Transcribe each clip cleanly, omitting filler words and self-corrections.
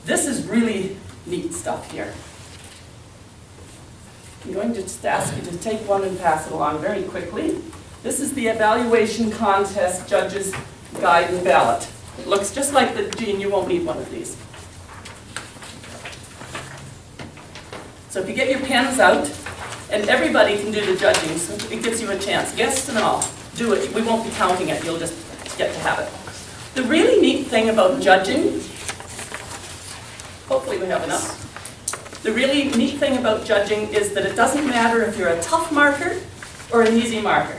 This is really neat stuff here. I'm going to just ask you to take one and pass it along very quickly. This is the evaluation contest judges guide and ballot. It looks just like the Gene, you won't need one of these. So if you get your pens out, and everybody can do the judging, so it gives you a chance. Guests and all, do it. We won't be counting it, you'll just get to have it. The really neat thing about judging, hopefully we have enough. The really neat thing about judging is that it doesn't matter if you're a tough marker or an easy marker.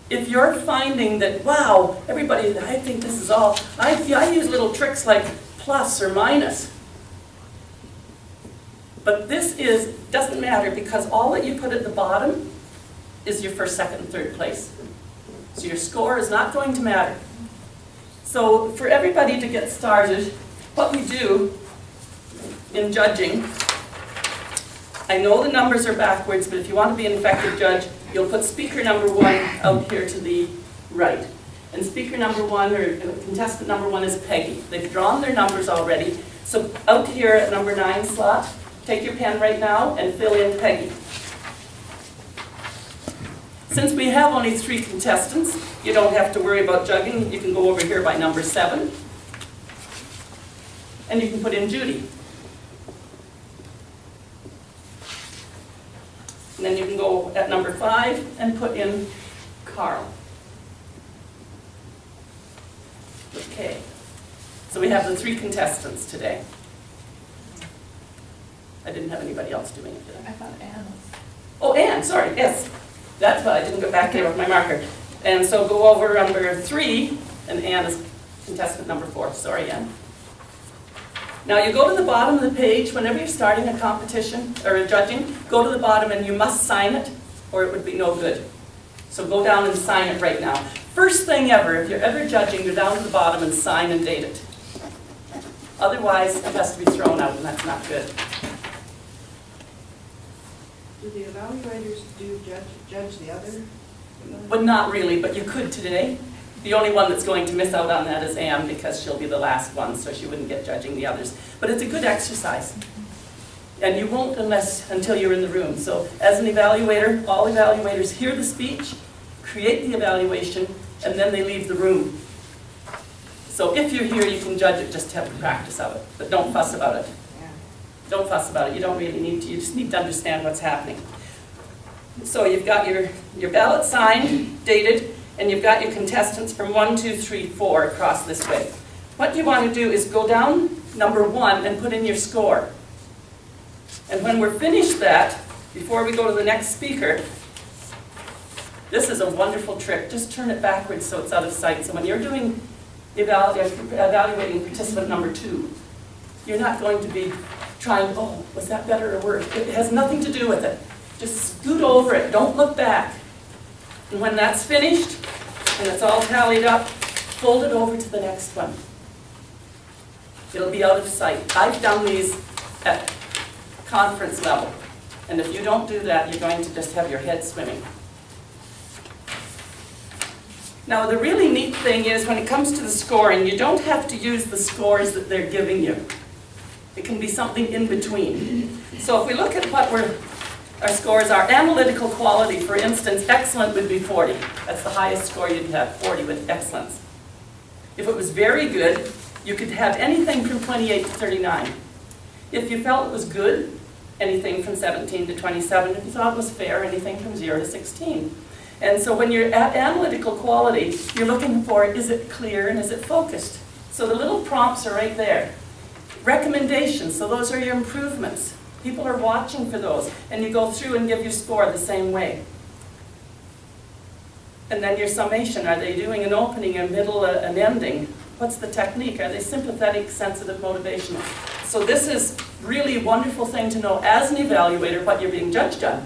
If you're finding that, wow, everybody, I think this is all, I use little tricks like plus or minus. But this doesn't matter because all that you put at the bottom is your first, second, and third place. So your score is not going to matter. So for everybody to get started, what we do in judging, I know the numbers are backwards, but if you want to be an effective judge, you'll put speaker number 1 out here to the right. And speaker number 1, or contestant number 1 is Peggy. They've drawn their numbers already. So out here at number 9 slot, take your pen right now and fill in Peggy. Since we have only 3 contestants, you don't have to worry about judging. You can go over here by number 7. And you can put in Judy. And then you can go at number 5 and put in Carl. Okay. So we have the 3 contestants today. I didn't have anybody else doing it, did I? I thought Anne was. Oh, Anne, sorry, yes. That's why I didn't go back there with my marker. And so go over number 3, and Anne is contestant number 4. Sorry, Anne. Now you go to the bottom of the page whenever you're starting a competition or a judging, go to the bottom and you must sign it or it would be no good. So go down and sign it right now. First thing ever, if you're ever judging, go down to the bottom and sign and date it. Otherwise, it has to be thrown out and that's not good. Do the evaluators judge the other? But not really, but you could today. The only one that's going to miss out on that is Anne because she'll be the last one, so she wouldn't get judging the others. But it's a good exercise. And you won't until you're in the room. So as an evaluator, all evaluators hear the speech, create the evaluation, and then they leave the room. So if you're here, you can judge it, just have the practice of it. But don't fuss about it. Don't fuss about it. You don't really need to. You just need to understand what's happening. So you've got your ballot signed, dated, and you've got your contestants from 1, 2, 3, 4 across this way. What you want to do is go down number 1 and put in your score. And when we're finished that, before we go to the next speaker, this is a wonderful trick. Just turn it backwards so it's out of sight. So when you're doing evaluating participant number 2, you're not going to be trying, oh, was that better or worse? It has nothing to do with it. Just scoot over it. Don't look back. And when that's finished, and it's all tallied up, fold it over to the next one. It'll be out of sight. I've done these at conference level. And if you don't do that, you're going to just have your head swimming. Now, the really neat thing is when it comes to the scoring, you don't have to use the scores that they're giving you. It can be something in between. So if we look at what our scores are, analytical quality, for instance, excellent would be 40. That's the highest score you'd have, 40 with excellence. If it was very good, you could have anything from 28 to 39. If you felt it was good, anything from 17 to 27. If you thought it was fair, anything from 0 to 16. And so when you're at analytical quality, you're looking for, is it clear and is it focused? So the little prompts are right there. Recommendations, so those are your improvements. People are watching for those, and you go through and give your score the same way. And then your summation, are they doing an opening, a middle, an ending? What's the technique? Are they sympathetic, sensitive, motivational? So this is really a wonderful thing to know as an evaluator what you're being judged on,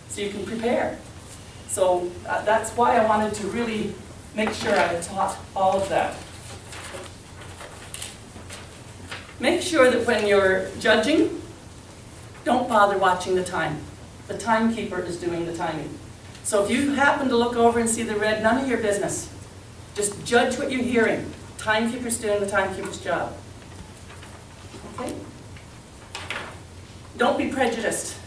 so you can prepare. So that's why I wanted to really make sure I taught all of that. Make sure that when you're judging, don't bother watching the time. The timekeeper is doing the timing. So if you happen to look over and see the red, none of your business. Just judge what you're hearing. Timekeeper's doing the timekeeper's job. Okay? Don't be prejudiced.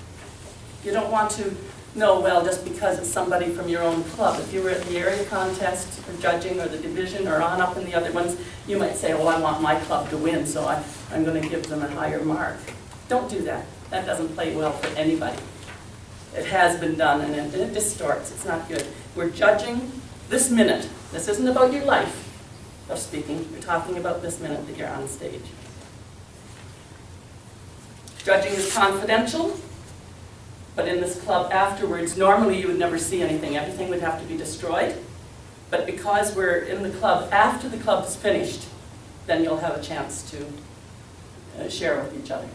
You don't want to know, well, just because it's somebody from your own club. If you were at the area contest for judging or the division or on up in the other ones, you might say, well, I want my club to win, so I'm going to give them a higher mark. Don't do that. That doesn't play well for anybody. It has been done, and it distorts. It's not good. We're judging this minute. This isn't about your life of speaking. We're talking about this minute that you're on stage. Judging is confidential, but in this club afterwards, normally you would never see anything. Everything would have to be destroyed. But because we're in the club after the club's finished, then you'll have a chance to share with each other.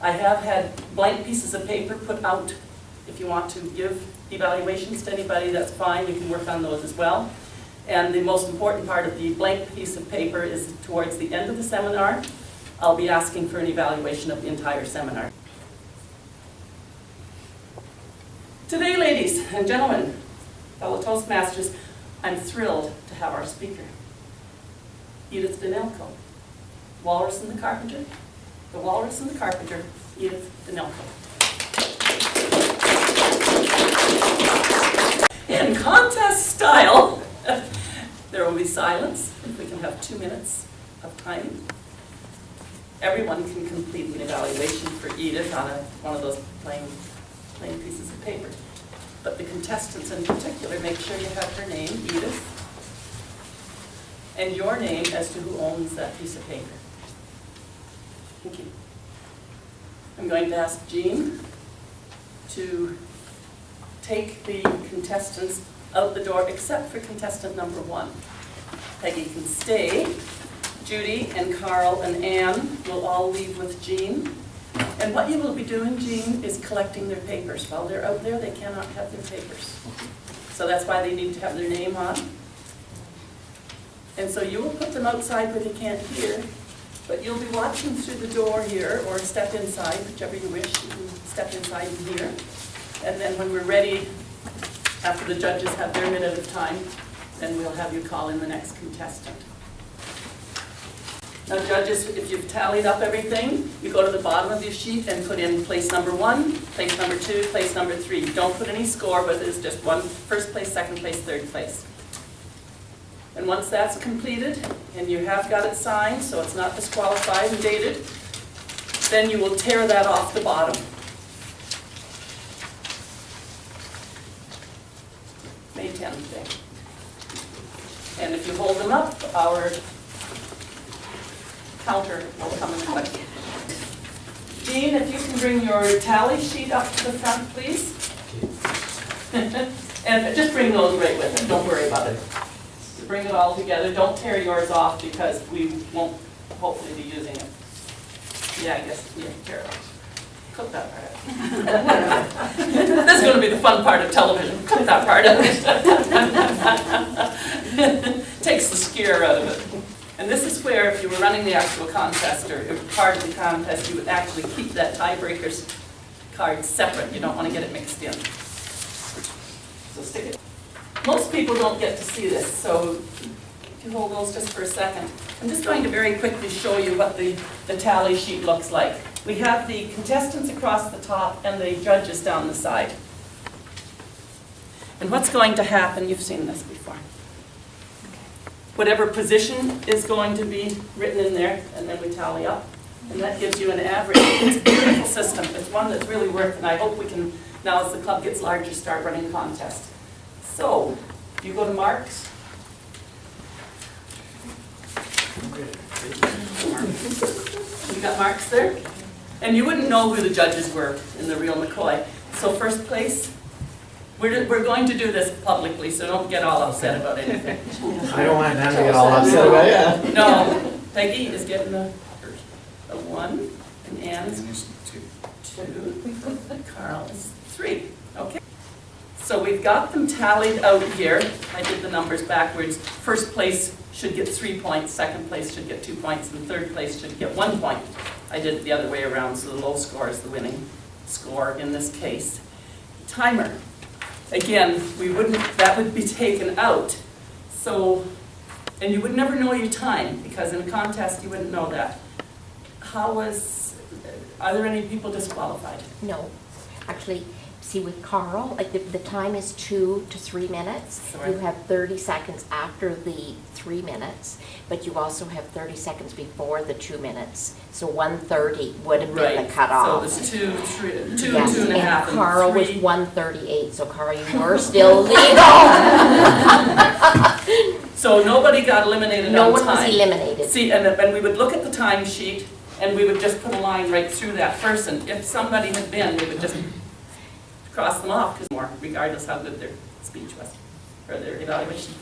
I have had blank pieces of paper put out. If you want to give evaluations to anybody, that's fine. You can work on those as well. And the most important part of the blank piece of paper is towards the end of the seminar. I'll be asking for an evaluation of the entire seminar. Today, ladies and gentlemen, fellow Toastmasters, I'm thrilled to have our speaker, Edith Danelko, Walrus and the Carpenter. The Walrus and the Carpenter, Edith Danelko. In contest style, there will be silence, if we can have 2 minutes of time. Everyone can complete an evaluation for Edith on one of those plain pieces of paper. But the contestants in particular, make sure you have her name, Edith, and your name as to who owns that piece of paper. Thank you. I'm going to ask Jean to take the contestants out the door, except for contestant number 1. Peggy can stay. Judy and Carl and Anne will all leave with Jean. And what you will be doing, Jean, is collecting their papers. While they're out there, they cannot have their papers. So that's why they need to have their name on. And so you will put them outside where they can't hear, but you'll be watching through the door here, or step inside, whichever you wish. You can step inside and hear. And then when we're ready, after the judges have their minute of time, then we'll have you call in the next contestant. Now judges, if you've tallied up everything, you go to the bottom of your sheet and put in place number 1, place number 2, place number 3. Don't put any score, but it's just first place, second place, third place. And once that's completed, and you have got it signed, so it's not disqualified and dated, then you will tear that off the bottom. May 10th day. And if you hold them up, our counter will come and collect. Jean, if you can bring your tally sheet up to the front, please. And just bring those right with it. Don't worry about it. So bring it all together. Don't tear yours off because we won't hopefully be using it. Yeah, I guess you tear it off. Clip that part out. This is going to be the fun part of television. Clip that part out. Takes the scare out of it. And this is where, if you were running the actual contest, or if part of the contest, you would actually keep that tiebreaker's card separate. You don't want to get it mixed in. So stick it. Most people don't get to see this, so if you hold those just for a second. I'm just going to very quickly show you what the tally sheet looks like. We have the contestants across the top and the judges down the side. And what's going to happen, you've seen this before. Whatever position is going to be written in there, and then we tally up. And that gives you an average. It's a beautiful system. It's one that's really worked, and I hope we can, now as the club gets larger, start running contests. So, you go to marks. You got marks there? And you wouldn't know who the judges were in the real McCoy. So first place, we're going to do this publicly, so don't get all upset about anything. I don't want them to get all upset about it. No, Peggy is getting a 1, and Anne's 2, Carl is 3. Okay. So we've got them tallied out here. I did the numbers backwards. First place should get 3 points, second place should get 2 points, and third place should get 1 point. I did it the other way around, so the low score is the winning score in this case. Timer. Again, that would be taken out. So, and you would never know your time, because in a contest you wouldn't know that. are there any people disqualified? No, actually, see with Carl, like the time is 2 to 3 minutes. Sorry. You have 30 seconds after the 3 minutes, but you also have 30 seconds before the 2 minutes. So 1:30 would have been the So cutoff. it was 2, 3, 2, Yes, 2 and a half, and Carl was 3. 1:38, so Carl, you were still legal. So nobody got eliminated No on one was time. eliminated. See, and we would look at the time sheet, and we would just put a line right through that person. If somebody had been, we would just cross them off, because more, regardless how good their speech was, or their evaluation.